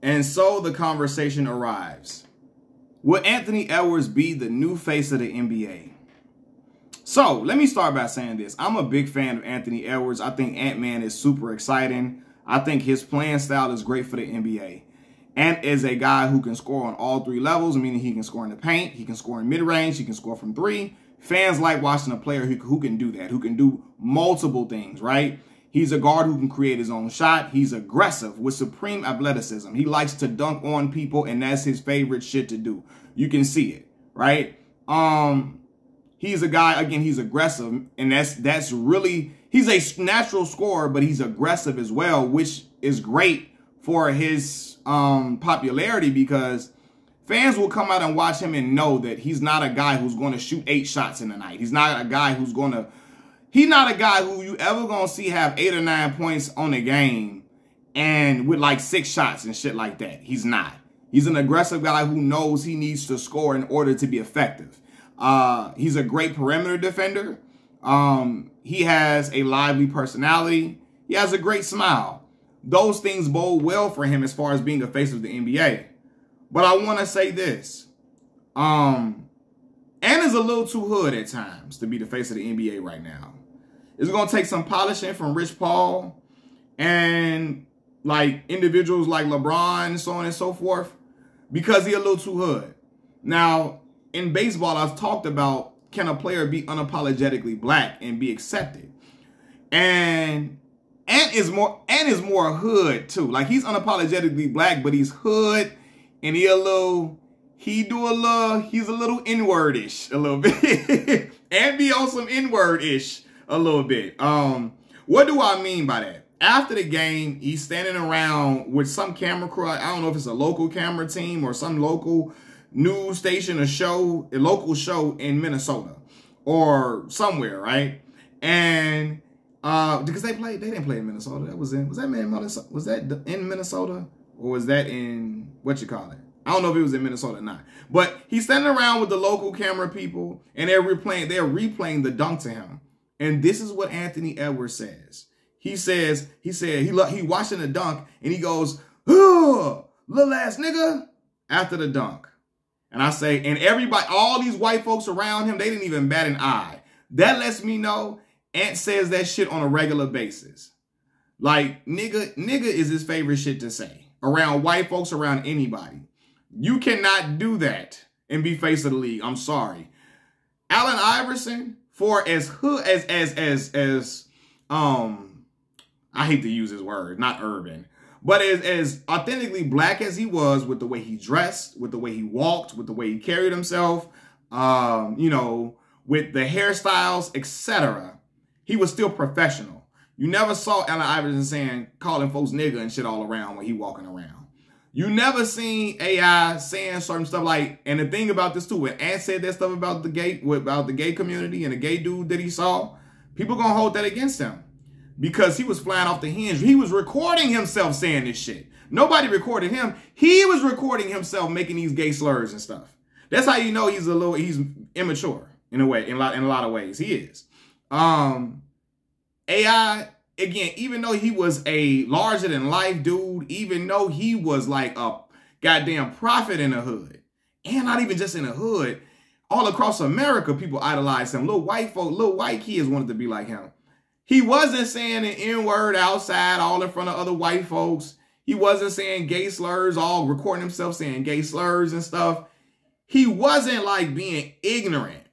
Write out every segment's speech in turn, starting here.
And so the conversation arrives. Will Anthony Edwards be the new face of the NBA? So let me start by saying this. I'm a big fan of Anthony Edwards. I think Ant-Man is super exciting. I think his playing style is great for the NBA. Ant is a guy who can score on all three levels, meaning he can score in the paint, he can score in mid-range, he can score from three. Fans like watching a player who can do that, who can do multiple things, right? He's a guard who can create his own shot. He's aggressive with supreme athleticism. He likes to dunk on people, and that's his favorite shit to do. You can see it, right? He's a guy, again, he's aggressive, and that's really, he's a natural scorer, but he's aggressive as well, which is great for his popularity, because fans will come out and watch him and know that he's not a guy who's going to shoot 8 shots in a night. He's not a guy who's going to, he's not a guy who you ever going to see have 8 or 9 points on a game and with like 6 shots and shit like that. He's not. He's an aggressive guy who knows he needs to score in order to be effective. He's a great perimeter defender. He has a lively personality. He has a great smile. Those things bode well for him as far as being a face of the NBA. But I want to say this. Ant is a little too hood at times to be the face of the NBA right now. It's going to take some polishing from Rich Paul and like individuals like LeBron and so on and so forth, because he's a little too hood. Now, in baseball, I've talked about, can a player be unapologetically black and be accepted? And Ant is more hood too. Like, he's unapologetically black, but he's hood, and he's a little N-word-ish a little bit. And be on some N-word-ish a little bit. What do I mean by that? After the game, he's standing around with some camera crew. I don't know if it's a local camera team or some local news station, a local show in Minnesota or somewhere, right? And because they didn't play in Minnesota. Was that in Minnesota, or was that in what you call it? I don't know if it was in Minnesota or not. But he's standing around with the local camera people, and they're replaying the dunk to him. And this is what Anthony Edwards says. He watching the dunk, and he goes, "Ugh, little ass nigga," after the dunk. And I say, and everybody, all these white folks around him, they didn't even bat an eye. That lets me know Ant says that shit on a regular basis. Like, nigga is his favorite shit to say around white folks, around anybody. You cannot do that and be face of the league. I'm sorry. Allen Iverson, for as hood as I hate to use his word, not urban, but as authentically black as he was, with the way he dressed, with the way he walked, with the way he carried himself, you know, with the hairstyles, etc., he was still professional. You never saw Allen Iverson calling folks nigga and shit all around when he walking around. You never seen AI saying certain stuff like, and the thing about this too, when Ant said that stuff about the gay community and the gay dude that he saw, people gonna hold that against him because he was flying off the hinge. He was recording himself saying this shit. Nobody recorded him. He was recording himself making these gay slurs and stuff. That's how you know he's immature in a way, in a lot of ways. He is. AI, again, even though he was a larger than life dude, even though he was like a goddamn prophet in the hood, and not even just in the hood, all across America, people idolized him. Little white kids wanted to be like him. He wasn't saying an N-word outside, all in front of other white folks. He wasn't saying gay slurs, all recording himself saying gay slurs and stuff. He wasn't like being ignorant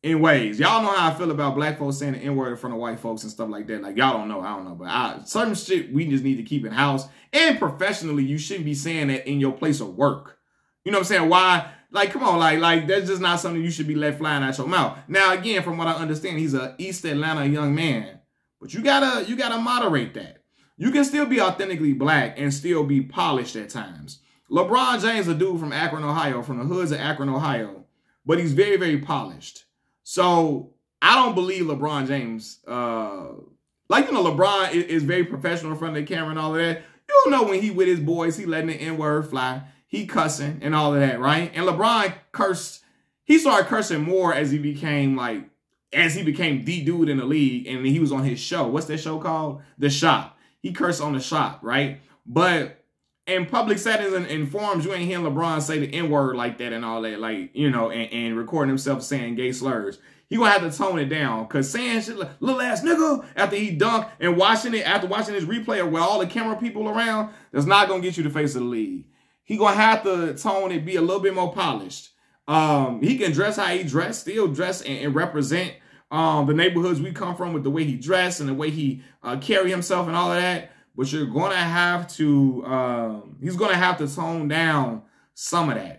in ways. Y'all know how I feel about black folks saying the N-word in front of white folks and stuff like that. Like, y'all don't know. I don't know. But certain shit we just need to keep in house. And professionally, you shouldn't be saying that in your place of work. You know what I'm saying? Why? Like, come on. Like that's just not something you should be let flying out your mouth. Now, again, from what I understand, he's a East Atlanta young man. But you gotta moderate that. You can still be authentically black and still be polished at times. LeBron James, a dude from Akron, Ohio, from the hoods of Akron, Ohio. But he's very, very polished. So I don't believe LeBron James, LeBron is very professional in front of the camera and all of that. You don't know when he with his boys, he letting the N-word fly. He cussing and all of that, right? And LeBron cursed. He started cursing more as he became the dude in the league, and he was on his show. What's that show called? The Shop. He cursed on The Shop, right? But in public settings and forums, you ain't hearing LeBron say the N-word like that and all that, like, you know, and recording himself saying gay slurs. He gonna have to tone it down, because saying shit like little ass nigga after he dunked and after watching his replay with all the camera people around, that's not gonna get you the face of the league. He gonna have to tone it, be a little bit more polished. He can dress how he dressed, still dress and represent the neighborhoods we come from with the way he dressed and the way he carry himself and all of that. But you're gonna have to, he's gonna have to tone down some of that.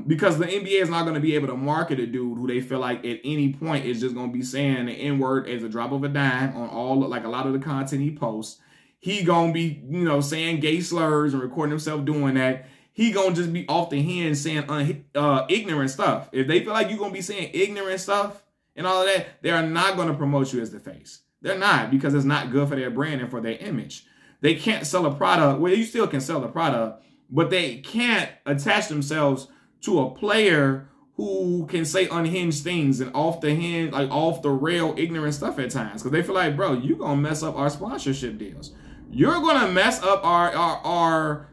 Because the NBA is not gonna be able to market a dude who they feel like at any point is just gonna be saying the N-word as a drop of a dime on like a lot of the content he posts. He gonna be, you know, saying gay slurs and recording himself doing that. He gonna just be off the hand saying ignorant stuff. If they feel like you're gonna be saying ignorant stuff and all of that, they are not gonna promote you as the face. They're not, because it's not good for their brand and for their image. They can't sell a product. Well, you still can sell the product, but they can't attach themselves to a player who can say unhinged things and off the hand, like off the rail, ignorant stuff at times. Because they feel like, bro, you're gonna mess up our sponsorship deals. You're gonna mess up our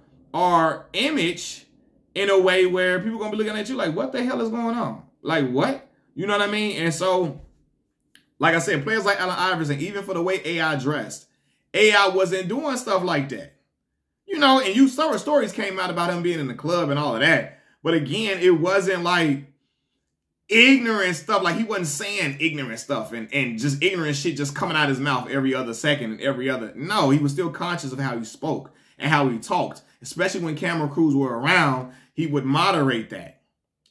image in a way where people gonna be looking at you like, what the hell is going on? Like, what? You know what I mean? And so, like I said, players like Allen Iverson, even for the way AI dressed, AI wasn't doing stuff like that. You know, and several stories came out about him being in the club and all of that. But again, it wasn't like ignorant stuff. Like, he wasn't saying ignorant stuff and just ignorant shit just coming out of his mouth every other second and every other. No, he was still conscious of how he spoke and how he talked. Especially when camera crews were around, he would moderate that.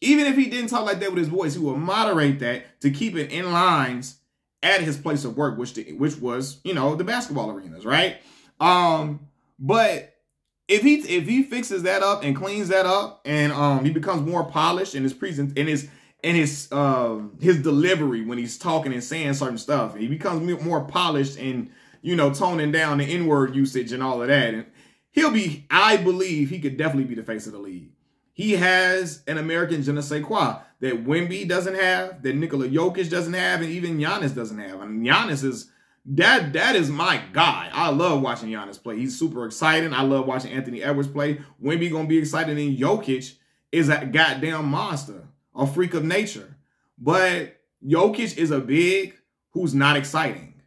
Even if he didn't talk like that with his voice, he would moderate that to keep it in lines at his place of work, which was, you know, the basketball arenas, right? But if he fixes that up and cleans that up and he becomes more polished in his his delivery when he's talking and saying certain stuff, and he becomes more polished and, you know, toning down the N-word usage and all of that, and he'll be, I believe he could definitely be the face of the league. He has an American je ne sais quoi that Wemby doesn't have, that Nikola Jokic doesn't have, and even Giannis doesn't have. I mean, Giannis is, that is my guy. I love watching Giannis play. He's super exciting. I love watching Anthony Edwards play. Wemby gonna be excited, and Jokic is a goddamn monster, a freak of nature. But Jokic is a big who's not exciting.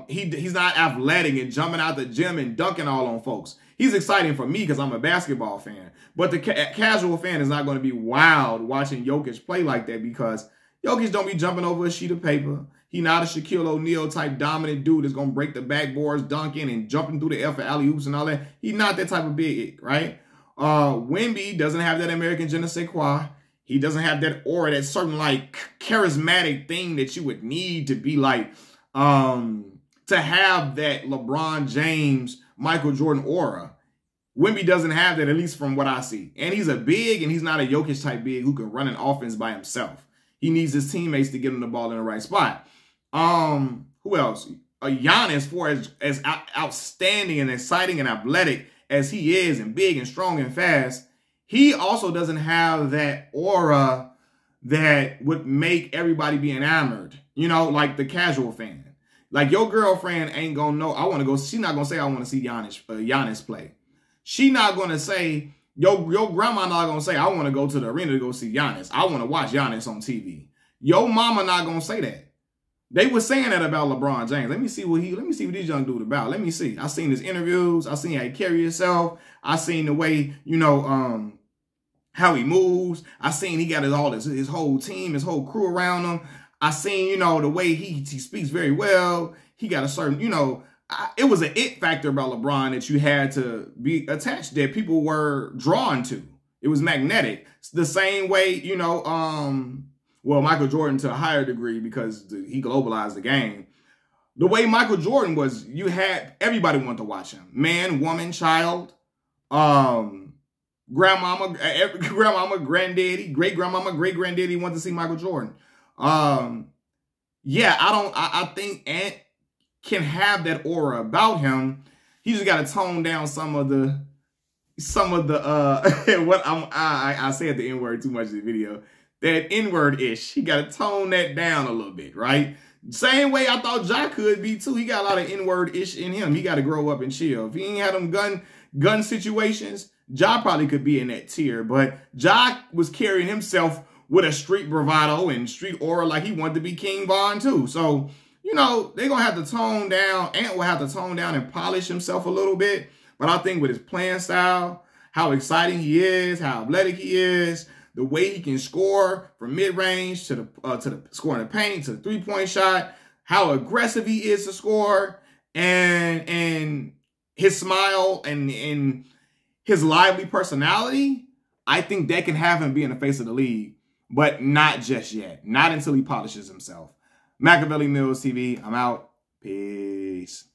He's not athletic and jumping out the gym and dunking all on folks. He's exciting for me because I'm a basketball fan. But the casual fan is not going to be wild watching Jokic play like that, because Jokic don't be jumping over a sheet of paper. He not a Shaquille O'Neal type dominant dude that's going to break the backboards, dunking, and jumping through the air for alley-oops and all that. He's not that type of big, right? Wemby doesn't have that American je ne sais quoi. He doesn't have that aura, that certain, like, charismatic thing that you would need to be like, to have that LeBron James, Michael Jordan aura. Wemby doesn't have that, at least from what I see. And he's a big, and he's not a Jokic type big who can run an offense by himself. He needs his teammates to get him the ball in the right spot. Who else? Giannis, for as outstanding and exciting and athletic as he is, and big and strong and fast, he also doesn't have that aura that would make everybody be enamored. You know, like the casual fan. Like, your girlfriend ain't gonna know, I want to go, she's not gonna say, I want to see Giannis play. She not gonna say, your grandma not gonna say, I want to go to the arena to go see Giannis. I want to watch Giannis on TV. Your mama not gonna say that. They were saying that about LeBron James. Let me see what this young dude about. Let me see. I seen his interviews. I seen how he carry himself. I seen the way, you know, how he moves. I seen he got his whole team, his whole crew around him. I seen, you know, the way he speaks very well. He got a certain, you know, it was an it factor about LeBron that you had to be attached, that people were drawn to. It was magnetic. It's the same way, you know, well, Michael Jordan to a higher degree because he globalized the game. The way Michael Jordan was, you had, everybody wanted to watch him. Man, woman, child, grandmama, granddaddy, great-grandmama, great-granddaddy wanted to see Michael Jordan. Yeah, I think Ant can have that aura about him. He just got to tone down some of the I said the N-word too much in the video. That N-word-ish. He got to tone that down a little bit, right? Same way I thought Ja could be too. He got a lot of N-word-ish in him. He got to grow up and chill. If he ain't had them gun situations, Ja probably could be in that tier. But Ja was carrying himself with a street bravado and street aura like he wanted to be King Von too. So, you know, they're going to have to tone down. Ant will have to tone down and polish himself a little bit. But I think with his playing style, how exciting he is, how athletic he is, the way he can score from mid-range to the score in the paint, to the three-point shot, how aggressive he is to score, and his smile and his lively personality, I think that can have him be in the face of the league, but not just yet. Not until he polishes himself. Machiavelli Mills TV, I'm out. Peace.